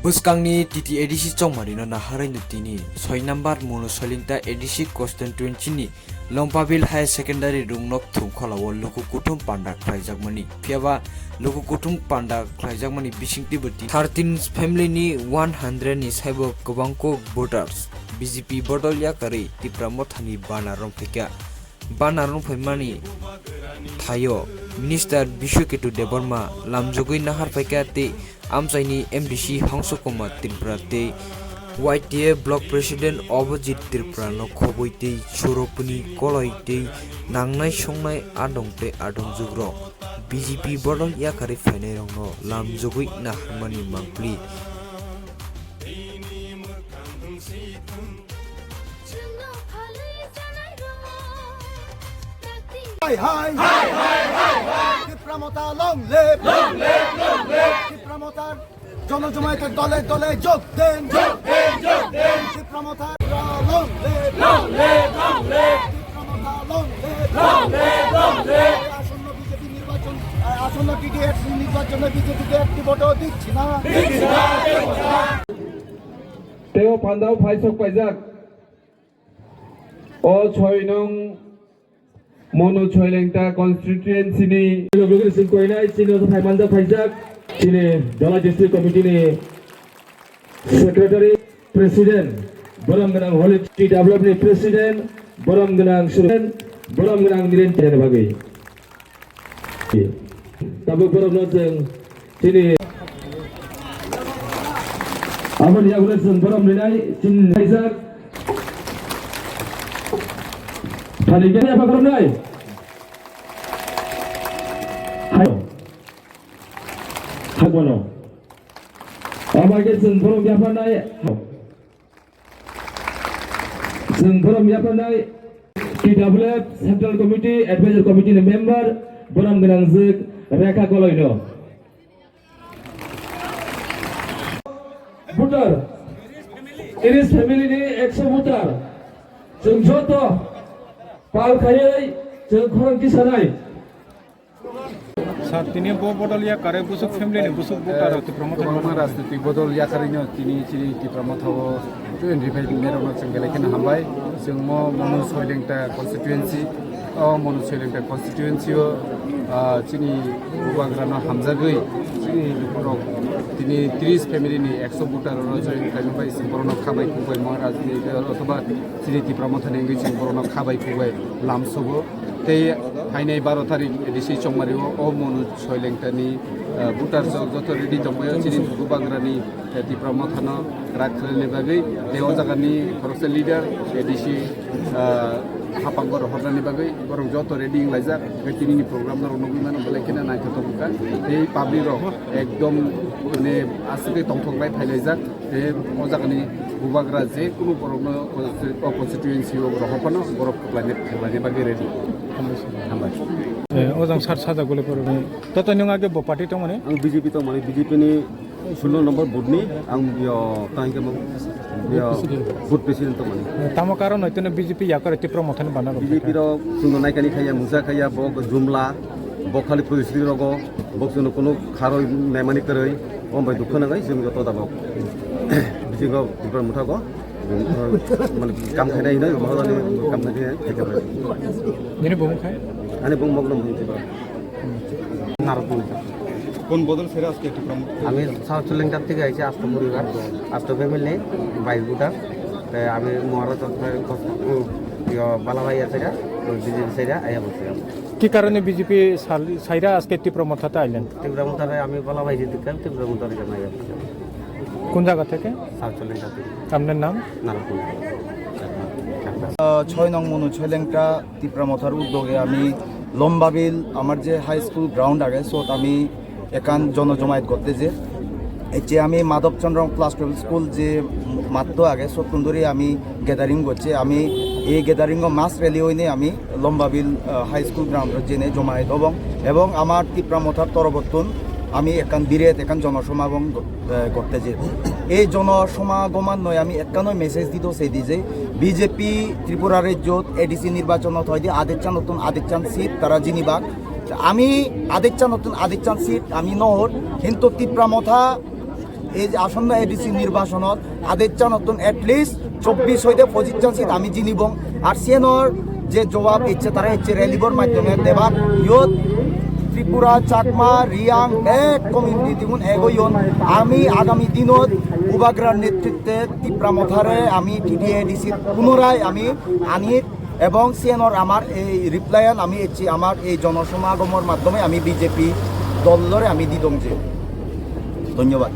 Buskangni titi edisi chongmarino naharai nutini 6 number mono solinta edisi constituency ni Longpabil High Secondary rungnok thumkhalawo luku kutum panda khlaijakmani phiaba luku kutum panda khlaijakmani bisingti buti 13 family ni 100 ni saibo kobangko voters BJP bodolya kari tipramo thani banarom phekya banarom phaimani thayo Minister Bishuketu Deborma lamjogui nahar phekya te Amsaini MDC Hangso Kumar Tripura te YTA Block President Obojit Tripura no khoboi te Suropuni koloi te nangnai songnai adong te adong jugro BJP bodol yakari phainai rong no lamjogui naharmani mangpli Hi, hi, hi, hi, hi, hi. Tipramota long live, long live, long live. Tipramota জনজমায়েতের দলে দলে যোগ দেন, যোগ দেন, যোগ দেন। Tipramota long live, long live, long live. Tipramota long live, long live, long live. আসন্ন BJP নির্বাচন, আসন্ন TDF নির্বাচনে বিজেপিকে একটি ভোটও দিচ্ছি না, দিচ্ছি না, দিচ্ছি না। তেও পান্দাও ফাইসক পাইজাক ও 6 নং Mono Choilengta constituency ni logo sin koinai sino sa Manja Faizak sini Dala District Committee ni Secretary President Boram Ganang Holy Development ni President Boram Ganang Suren Boram Ganang Niren Chen bagi Tabu Boram Nojeng sini Aman Yagulan Sun Boram Ninai Sin Faizak Paling apa kamu nai? Hai, hai mana? Apa ke sembrono apa nai? Sembrono apa nai? TWF Central Committee Advisory Committee member Boram Ganang Zik Reka Koloino. Voter, Iris family ni 100 voter. Sengjoto. Pal kayai jengkhon kisanai. Saat ini bodol ya kare busuk family ni busuk buka roti promoter Pengalaman rastitui bodol ya karinya kini ciri di promotor itu yang dipakai mereka senggalakan hambai semua Mono Choilengta constituency Mono Choilengta constituency cini bubagrana hamzagui cini lukurok ini 30 family ni 100 butar orang join kami bayi semborno khabai kubai maharaj ni atau cini di promoter yang gini semborno khabai kubai lamsogo te hainai 12 tarik edisi chongmari o Mono Choilengta ni butar joto ready jombayo cini bubagrani di promoter no rakhrene bagai dewa jagani corruption leader edisi hapangor hornani bagai borong joto ready laizak kini ni program na ronogi man belekena nai to buka ei public ro ekdom ne asli tongthok bai phailajak te mojagani bubagra je kuno borong constituency o rohopano borok plane bagai ready hambai ojang sar saja gole pore toto nyong age bo party to mane ang BJP to mane BJP ni 16 number board ni ang yo tangke mo yo board president to mane tamo karon hoitene BJP yakare ti promoter bana BJP ro sundo naikani khaya musa khaya bok jumla bok khali policy rogo bok suno kono kharo naimani koroi ombai dukhana gai jung joto dabok BJP ko muta ko মানে কাম খাই নাই নয় মহাদানি কাম খাই থেকে পারে যিনি বহু খায় আনে বং মগ্ন হইতে পারে নারকম কোন বদল ফেরা আজকে একটি প্রমোটার আমি সাউথ চোলেংটা থেকে আইছি আষ্ট পরিবার আষ্ট ফ্যামিলি 22 বুটার আমি মহারাজ বালা ভাই আছে বিজেপি সাইডা আইয়া বলছি কি কারণে বিজেপি সাইরা আজকে একটি প্রমোটারতে আইলেন ত্রিপুরা মোতারে আমি বালা ভাই যেতে কাল ত্রিপুরা মোতারে জানা যাচ্ছে কোন জায়গা থেকে সাউথ চোলেংটা থেকে আপনার নাম নারকম 6 নং Mono Choilengta টিপ্রামথার উদ্যোগে আমি লম্বাবিল আমার যে হাই স্কুল গ্রাউন্ড আগে সত আমি একান জনজমায়েত করতে যে আমি মাধবচন্দ্র ক্লাস 12 স্কুল যে মাত্র আগে সতুন্দরী আমি গ্যাদারিং করছে আমি এই গ্যাদারিং মাস র্যালি হইনে আমি লম্বাবিল হাই স্কুল গ্রাউন্ড জেনে জমায়েত এবং আমার টিপ্রামথার তরবর্তন আমি একান বিরেত একান জনসমাগম করতে এই জনসমাগমান নয় আমি একানই মেসেজ দিত সেই দি যে বিজেপি ত্রিপুরা রাজ্যত এডিসি নির্বাচনত হয় নতুন আদিচ্যান সিট তারা জিনিবাগ আমি আদিচ্যান নতুন আদিচ্যান সিট আমি নহর কিন্তু টিপ্রামথা এই যে আসন্ন এডিসি নির্বাচনত আদেচ্ছা নতুন এটলিস্ট 24 হইতে 25 সিট আমি জিনিবং আর সিএনর যে জবাব ইচ্ছে তারা ইচ্ছে রেলিবর মাধ্যমে দেবার ইয়ত ত্রিপুরা চাকমা রিয়াং এক কমিউনিটি দিগুন এগোয়ন আমি আগামী দিনত উবাগ্রার নেতৃত্বে তীব্রামথারে আমি টিডিএডিসি পুনরায় আমি আনির এবং সিএনর আমার এই রিপ্লায়ান আমি এসছি আমার এই জনসমাগমের মাধ্যমে আমি বিজেপি দলরে আমি দিদং যে ধন্যবাদ।